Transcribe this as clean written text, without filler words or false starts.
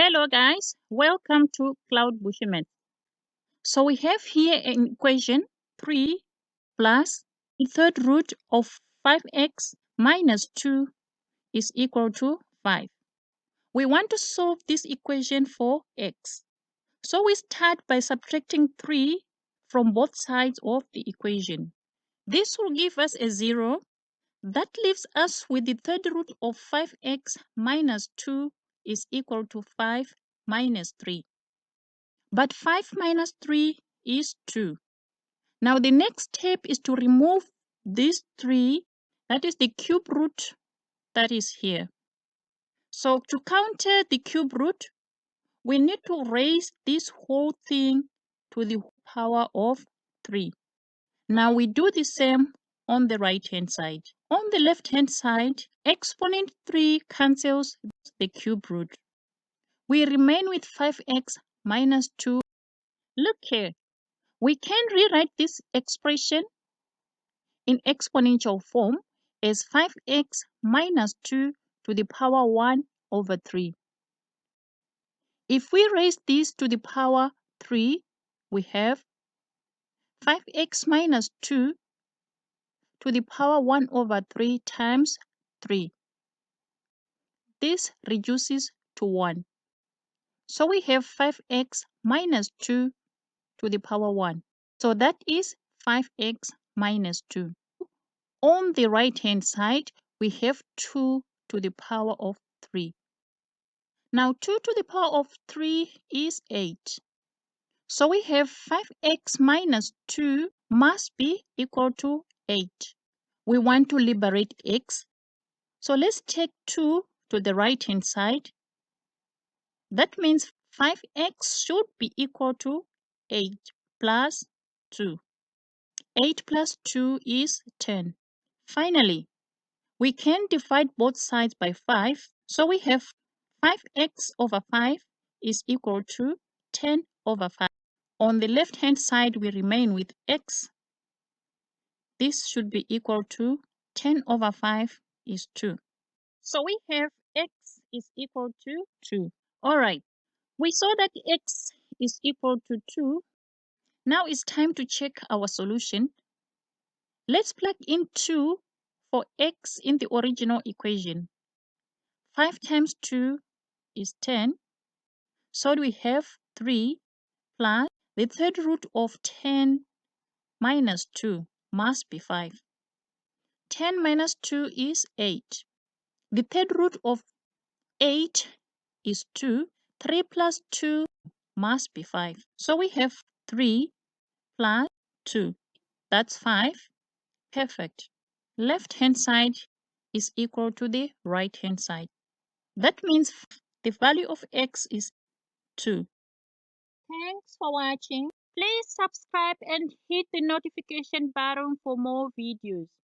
Hello guys, welcome to Cloud Bushimet. So we have here an equation 3 plus the third root of 5x minus 2 is equal to 5. We want to solve this equation for x. So we start by subtracting 3 from both sides of the equation. This will give us a 0. That leaves us with the third root of 5x minus 2 is equal to 5 minus 3. But 5 minus 3 is 2. Now the next step is to remove this 3, that is the cube root that is here. So to counter the cube root, we need to raise this whole thing to the power of 3. Now we do the same on the right hand side. On the left hand side, exponent 3 cancels the cube root. We remain with 5x minus 2. Look here. We can rewrite this expression in exponential form as 5x minus 2 to the power 1 over 3. If we raise this to the power 3, we have 5x minus 2 to the power 1 over 3 times 3. This reduces to 1. So we have 5x minus 2 to the power 1. So that is 5x minus 2. On the right hand side, we have 2 to the power of 3. Now 2 to the power of 3 is 8. So we have 5x minus 2 must be equal to 8. We want to liberate x. So let's take 2 to the right hand side. That means 5x should be equal to 8 plus 2. 8 plus 2 is 10. Finally, we can divide both sides by 5. So we have 5x over 5 is equal to 10 over 5. On the left hand side, we remain with x. This should be equal to 10 over 5 is 2. So we have x is equal to 2. Alright, we saw that x is equal to 2. Now it's time to check our solution. Let's plug in 2 for x in the original equation. 5 times 2 is 10. So we have 3 plus the third root of 10 minus 2 must be 5. 10 minus 2 is 8. The third root of 8 is 2. 3 plus 2 must be 5. So we have 3 plus 2. That's 5. Perfect. Left hand side is equal to the right hand side. That means the value of x is 2. Thanks for watching. Please subscribe and hit the notification button for more videos.